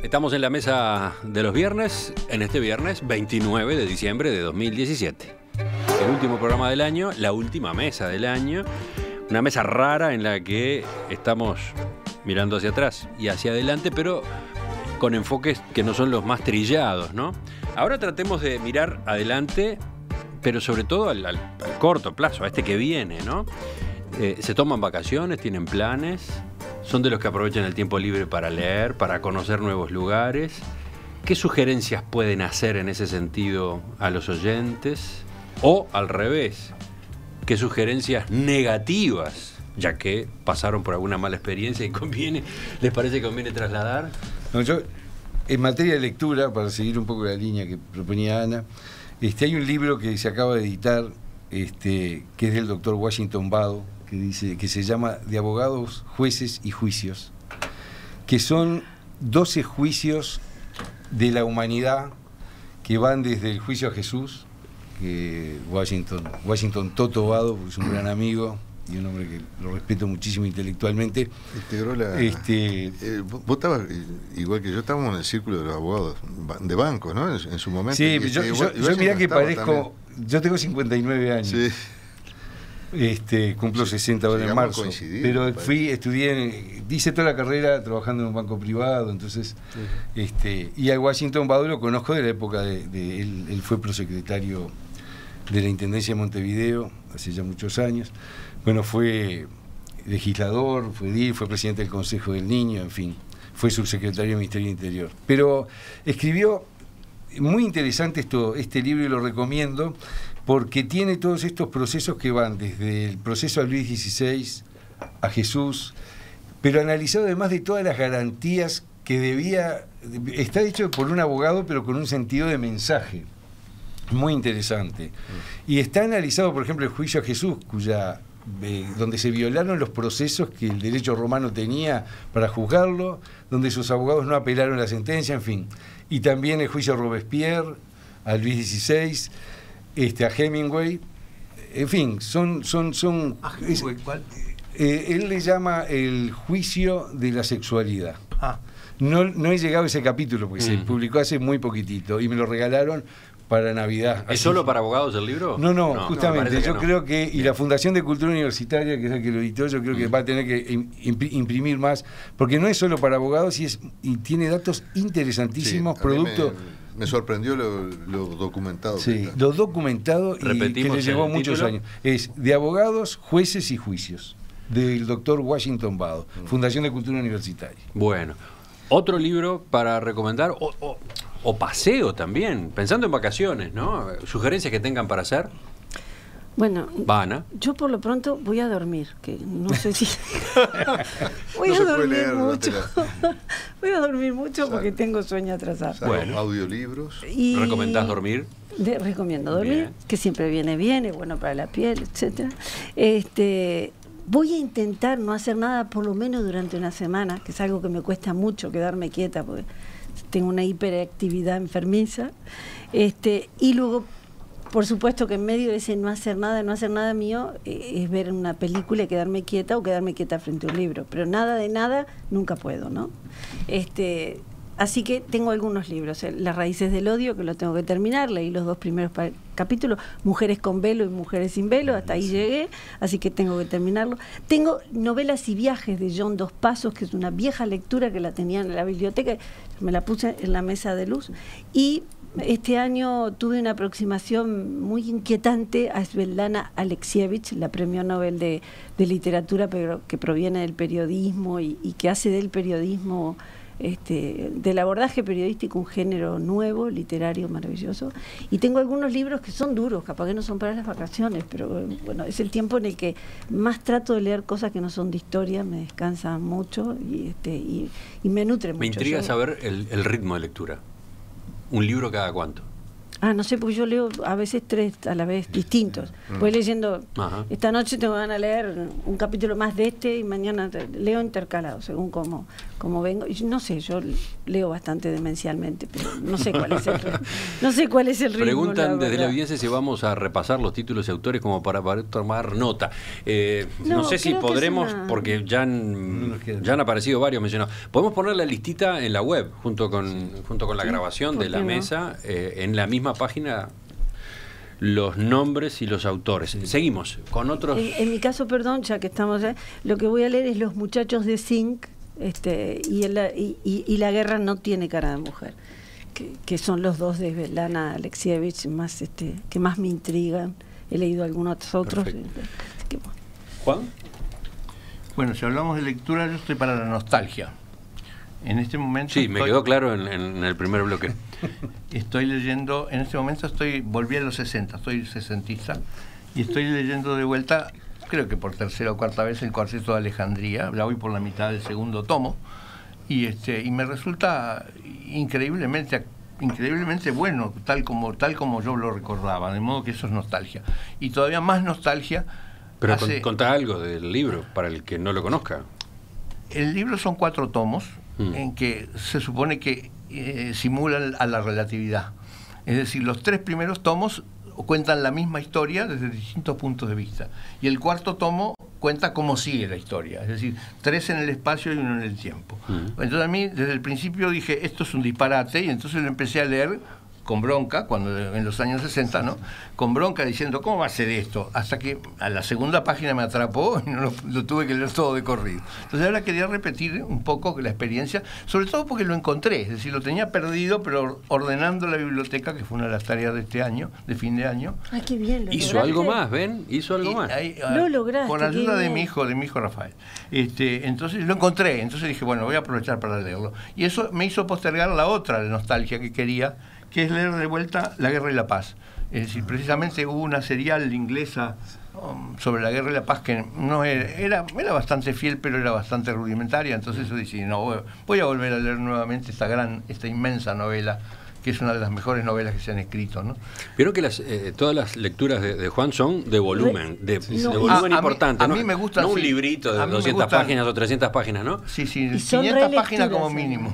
Estamos en la mesa de los viernes, en este viernes 29 de diciembre de 2017. El último programa del año, la última mesa del año. Una mesa rara en la que estamos mirando hacia atrás y hacia adelante, pero con enfoques que no son los más trillados, ¿no? Ahora tratemos de mirar adelante, pero sobre todo al corto plazo, a este que viene, ¿no? Se toman vacaciones, tienen planes, son de los que aprovechan el tiempo libre para leer, para conocer nuevos lugares. ¿Qué sugerencias pueden hacer en ese sentido a los oyentes? O al revés, ¿qué sugerencias negativas, ya que pasaron por alguna mala experiencia y les parece que conviene trasladar? No, yo, en materia de lectura, para seguir un poco la línea que proponía Ana, hay un libro que se acaba de editar, que es del doctor Washington Bado, que se llama De abogados, jueces y juicios, que son 12 juicios de la humanidad que van desde el juicio a Jesús, que Washington Toto Bado, porque es un gran amigo y un hombre que lo respeto muchísimo intelectualmente. Integró vos estabas, igual que yo, estábamos en el círculo de los abogados de banco, ¿no? En su momento. Sí, yo mirá que parezco, también. Yo tengo 59 años. Sí. Cumplo 60 ahora en marzo, pero hice toda la carrera trabajando en un banco privado, entonces, sí. Y a Washington Bado lo conozco de la época él fue prosecretario de la Intendencia de Montevideo hace ya muchos años. Bueno, fue legislador, fue presidente del Consejo del Niño, en fin, fue subsecretario del Ministerio del Interior. Pero escribió muy interesante este libro y lo recomiendo, porque tiene todos estos procesos que van desde el proceso a Luis XVI, a Jesús, pero analizado además de todas las garantías que está hecho por un abogado, pero con un sentido de mensaje muy interesante. Y está analizado, por ejemplo, el juicio a Jesús, donde se violaron los procesos que el derecho romano tenía para juzgarlo, donde sus abogados no apelaron la sentencia, en fin. Y también el juicio a Robespierre, a Luis XVI, a Hemingway, en fin, son ¿A Hemingway cuál? Él le llama el juicio de la sexualidad. No he llegado a ese capítulo porque se publicó hace muy poquitito y me lo regalaron para Navidad. ¿Es solo para abogados el libro? No, justamente, yo creo que, y la Fundación de Cultura Universitaria, que es el que lo editó, yo creo que va a tener que imprimir más, porque no es solo para abogados y tiene datos interesantísimos, sí, producto. Me sorprendió lo documentado. Sí, lo documentado y que le llevó muchos años. Es De abogados, jueces y juicios, del doctor Washington Bado, Fundación de Cultura Universitaria. Bueno, otro libro para recomendar, o paseo también, pensando en vacaciones, ¿no? Sugerencias que tengan para hacer. Bueno, Vana. Yo por lo pronto voy a dormir, que no sé si voy a dormir mucho. Voy a dormir mucho porque tengo sueño atrasado. Bueno, audiolibros. ¿Recomendás dormir? Recomiendo dormir, bien. Que siempre viene bien, es bueno para la piel, etcétera. Voy a intentar no hacer nada por lo menos durante una semana, que es algo que me cuesta mucho quedarme quieta porque tengo una hiperactividad enfermiza. Y luego, por supuesto que en medio de ese no hacer nada mío, es ver una película y quedarme quieta o quedarme quieta frente a un libro. Pero nada de nada, nunca puedo, ¿no? Así que tengo algunos libros. Las raíces del odio, que lo tengo que terminar. Leí los 2 primeros capítulos. Mujeres con velo y mujeres sin velo. Hasta ahí llegué, así que tengo que terminarlo. Tengo Novelas y viajes de John Dos Passos, que es una vieja lectura que la tenía en la biblioteca. Me la puse en la mesa de luz. Y este año tuve una aproximación muy inquietante a Svetlana Alexievich, la premio Nobel de literatura, pero que proviene del periodismo y que hace del periodismo, del abordaje periodístico, un género nuevo, literario, maravilloso. Y tengo algunos libros que son duros, capaz que no son para las vacaciones, pero bueno, es el tiempo en el que más trato de leer cosas que no son de historia, me descansan mucho y me nutren mucho. Me intriga saber el ritmo de lectura. ¿Un libro cada cuánto? No sé, porque yo leo a veces 3 a la vez, distintos. Voy leyendo, esta noche te van a leer un capítulo más de y mañana leo intercalado, según cómo vengo. Y no sé, yo leo bastante demencialmente, pero no sé cuál es el ritmo. Preguntan desde la audiencia si vamos a repasar los títulos y autores como para poder tomar nota. No sé si podremos, porque ya han aparecido varios mencionados. Podemos poner la listita en la web, junto con la grabación de la mesa, en la misma página, los nombres y los autores. Seguimos con otros. En mi caso, perdón, ya que estamos lo que voy a leer es Los muchachos de Zinc, y La guerra no tiene cara de mujer, que son los dos de Svetlana Alexievich más que más me intrigan. He leído algunos otros. Juan. Bueno, si hablamos de lectura, yo estoy para la nostalgia. En este momento... Sí, me quedó claro en el primer bloque. Estoy leyendo, en este momento volví a los 60, estoy sesentista, y estoy leyendo de vuelta, creo que por 3ª o 4ª vez, el Cuarteto de Alejandría. Ya voy por la mitad del 2º tomo, y me resulta increíblemente bueno, tal como yo lo recordaba, de modo que eso es nostalgia. Y todavía más nostalgia... Pero contá algo del libro, para el que no lo conozca. El libro son 4 tomos, en que se supone que simulan a la relatividad. Es decir, los 3 primeros tomos cuentan la misma historia desde distintos puntos de vista. Y el 4º tomo cuenta cómo sigue la historia. Es decir, 3 en el espacio y 1 en el tiempo. Entonces a mí, desde el principio dije, esto es un disparate, y entonces lo empecé a leer con bronca, cuando en los años 60, ¿no? Con bronca, diciendo, ¿cómo va a ser esto? Hasta que a la 2ª página me atrapó y no lo tuve que leer todo de corrido. Entonces ahora quería repetir un poco la experiencia, sobre todo porque lo encontré, es decir, lo tenía perdido, pero ordenando la biblioteca, que fue una de las tareas de este año, de fin de año. ¡Ay, qué bien! Hizo algo más, ¿ven? Hizo algo más. Lo lograste. Con ayuda de mi hijo Rafael. Entonces lo encontré, entonces dije, bueno, voy a aprovechar para leerlo. Y eso me hizo postergar la otra nostalgia que quería, que es leer de vuelta La guerra y la paz. Es decir, precisamente hubo una serial inglesa sobre la guerra y la paz que no era bastante fiel, pero era bastante rudimentaria. Entonces yo dije, no, voy a volver a leer nuevamente esta inmensa novela, que es una de las mejores novelas que se han escrito, ¿no? Vieron que todas las lecturas de Juan son de volumen, de volumen importante. A mí me gusta, no un librito de 200 páginas o 300 páginas, ¿no? Sí, 500 páginas como mínimo.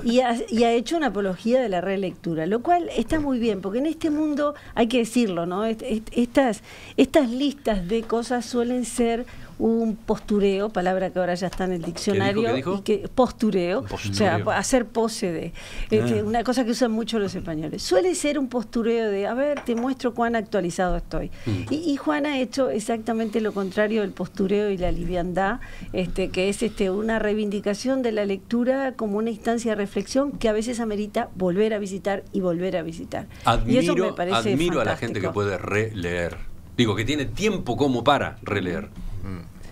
Y ha hecho una apología de la relectura, lo cual está muy bien, porque en este mundo, hay que decirlo, ¿no? Estas listas de cosas suelen ser un postureo, palabra que ahora ya está en el diccionario. ¿Qué dijo? Postureo, o sea, hacer pose de una cosa que usan mucho los españoles. Suele ser un postureo de, a ver, te muestro cuán actualizado estoy. Y Juan ha hecho exactamente lo contrario del postureo y la liviandad, que es una reivindicación de la lectura como una instancia de reflexión que a veces amerita volver a visitar y volver a visitar. Y eso me parece admiro fantástico. A la gente que puede releer. Digo, que tiene tiempo como para releer.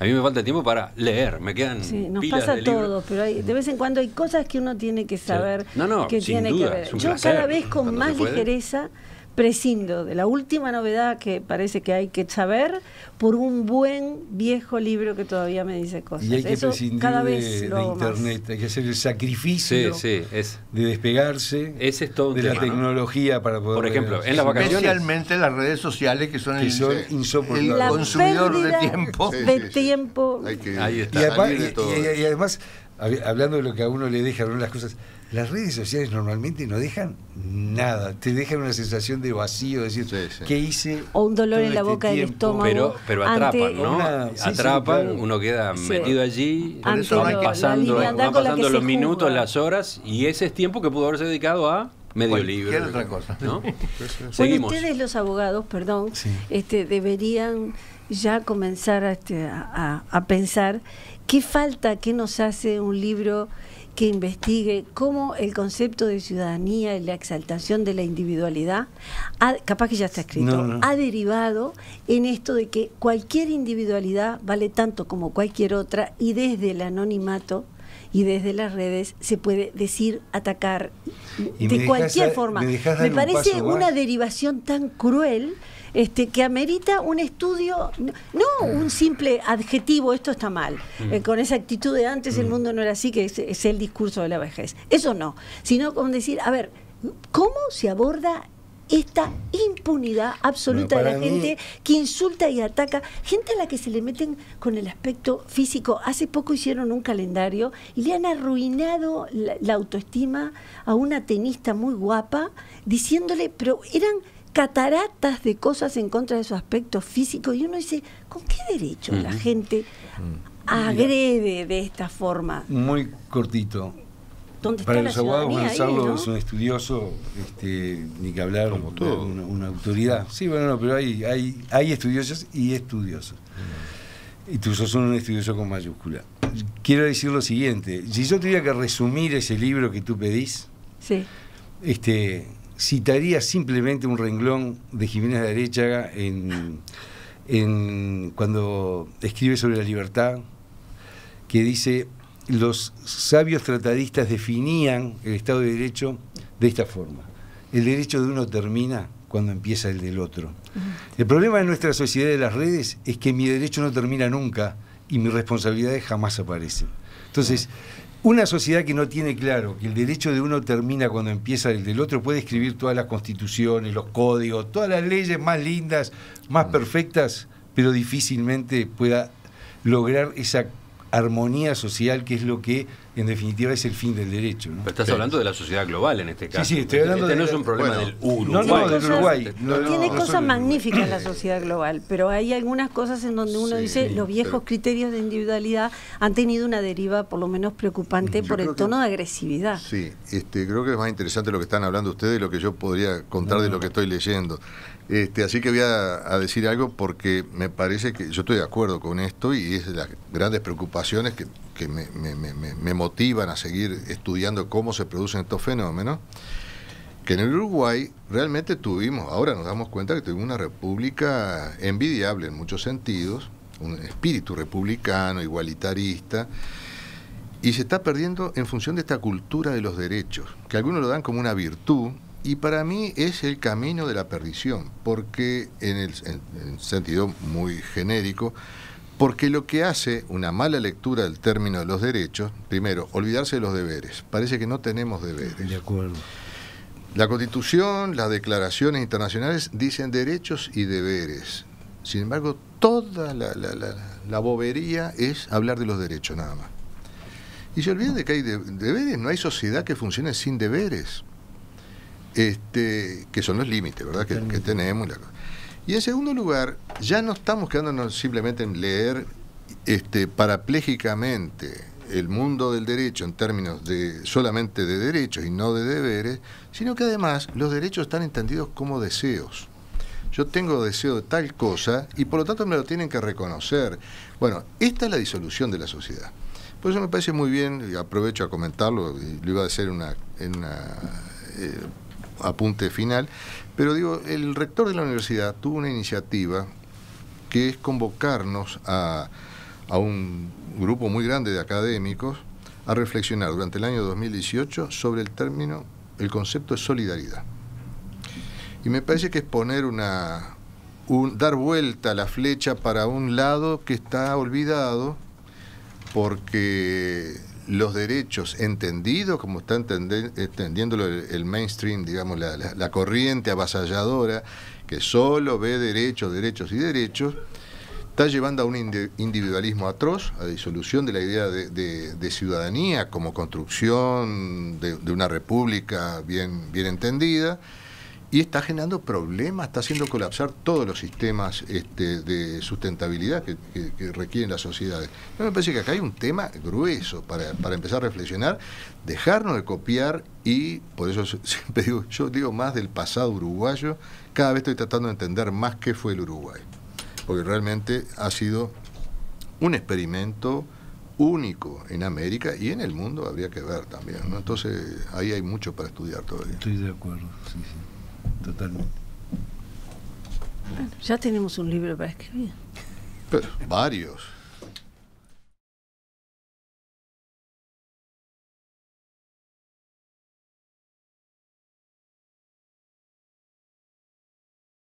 A mí me falta tiempo para leer, me quedan nos pilas pasa de todo, libros. pero de vez en cuando hay cosas que uno tiene que saber, que sin tiene duda, que ver. es un Yo placer, cada vez con cuando más se puede. ligereza prescindo de la última novedad que parece que hay que saber por un buen viejo libro que todavía me dice cosas. Y hay que Eso prescindir cada vez de lo hago internet, más. hay que hacer el sacrificio de despegarse Ese es todo un de tema, la tecnología para poder... Por ejemplo, en las vacaciones... Especialmente las redes sociales, que son insoportables. el La consumidor de pérdida tiempo. tiempo. Hay que Ahí está. salir de todo. Y además, hablando de lo que a uno le deja, las cosas, las redes sociales normalmente no dejan nada, te dejan una sensación de vacío, decir, ¿qué hice? O un dolor en la todo boca este del tiempo? estómago. Pero atrapan, ¿no? Atrapan, claro. Uno queda metido allí, Por eso van pasando los se minutos, juzga. las horas, y ese es tiempo que pudo haberse dedicado a medio libro. ¿Qué otra cosa? ¿No? Bueno, Seguimos. ustedes los abogados, perdón, deberían ya comenzar a pensar qué falta, qué nos hace un libro que investigue cómo el concepto de ciudadanía y la exaltación de la individualidad, capaz que ya está escrito, ha derivado en esto de que cualquier individualidad vale tanto como cualquier otra, y desde el anonimato y desde las redes se puede decir, atacar de cualquier forma. Me parece una derivación tan cruel que amerita un estudio, no un simple adjetivo, esto está mal, con esa actitud de antes el mundo no era así, que es el discurso de la vejez. Eso no, sino como decir, a ver, ¿cómo se aborda esta impunidad absoluta de la gente que insulta y ataca, gente a la que se le meten con el aspecto físico. Hace poco hicieron un calendario y le han arruinado la autoestima a una tenista muy guapa, diciéndole, pero eran cataratas de cosas en contra de su aspecto físico, y uno dice, ¿con qué derecho la gente agrede de esta forma? Muy cortito. Para los abogados, Gonzalo es un estudioso, ni que hablar, como todo, una autoridad. Sí, bueno, no, pero hay estudiosos y estudiosos. Y tú sos un estudioso con mayúscula. Quiero decir lo siguiente: si yo tuviera que resumir ese libro que tú pedís, sí, citaría simplemente un renglón de Jiménez de Aréchaga cuando escribe sobre la libertad, que dice: los sabios tratadistas definían el Estado de Derecho de esta forma: el derecho de uno termina cuando empieza el del otro. El problema de nuestra sociedad de las redes es que mi derecho no termina nunca y mis responsabilidades jamás aparecen. Entonces, una sociedad que no tiene claro que el derecho de uno termina cuando empieza el del otro puede escribir todas las constituciones, los códigos, todas las leyes más lindas, más perfectas, pero difícilmente pueda lograr esa armonía social, que es lo que en definitiva es el fin del derecho, ¿no? Pero estás hablando de la sociedad global en este caso. Sí, estoy hablando no es un problema del Uruguay. No, del Uruguay. Tiene cosas magníficas la sociedad global, pero hay algunas cosas en donde uno dice los viejos criterios de individualidad han tenido una deriva por lo menos preocupante por el tono de agresividad. Sí, creo que es más interesante lo que están hablando ustedes de lo que yo podría contar de lo que estoy leyendo. Así que voy a decir algo porque me parece que yo estoy de acuerdo con esto y es de las grandes preocupaciones que me motivan a seguir estudiando cómo se producen estos fenómenos, que en el Uruguay realmente ahora nos damos cuenta que tuvimos una república envidiable en muchos sentidos, un espíritu republicano, igualitarista, y se está perdiendo en función de esta cultura de los derechos, que algunos lo dan como una virtud, y para mí es el camino de la perdición, porque en sentido muy genérico, porque lo que hace una mala lectura del término de los derechos, primero, olvidarse de los deberes. Parece que no tenemos deberes. De acuerdo. La Constitución, las declaraciones internacionales dicen derechos y deberes. Sin embargo, toda la bobería es hablar de los derechos nada más. Y se olviden de que hay deberes, no hay sociedad que funcione sin deberes. Que son los límites, ¿verdad? Que tenemos. Y en segundo lugar, ya no estamos quedándonos simplemente en leer parapléjicamente el mundo del derecho en términos solamente de derechos y no de deberes, sino que además los derechos están entendidos como deseos. Yo tengo deseo de tal cosa y por lo tanto me lo tienen que reconocer. Bueno, esta es la disolución de la sociedad. Por eso me parece muy bien, y aprovecho a comentarlo, y lo iba a hacer en una apunte final, pero digo, el rector de la universidad tuvo una iniciativa que es convocarnos a un grupo muy grande de académicos a reflexionar durante el año 2018 sobre el concepto de solidaridad. Y me parece que es poner dar vuelta a la flecha para un lado que está olvidado, porque los derechos entendidos, como está entendiéndolo el mainstream, digamos, la corriente avasalladora, que solo ve derechos y derechos, está llevando a un individualismo atroz, a disolución de la idea de ciudadanía como construcción de una república bien entendida, y está generando problemas, está haciendo colapsar todos los sistemas de sustentabilidad que requieren las sociedades. A mí me parece que acá hay un tema grueso para empezar a reflexionar, dejarnos de copiar, y por eso siempre yo digo más del pasado uruguayo. Cada vez estoy tratando de entender más qué fue el Uruguay, porque realmente ha sido un experimento único en América y en el mundo, habría que ver también, ¿no? Entonces ahí hay mucho para estudiar todavía. Estoy de acuerdo, sí. Totalmente. Bueno, ya tenemos un libro para escribir. Pero varios.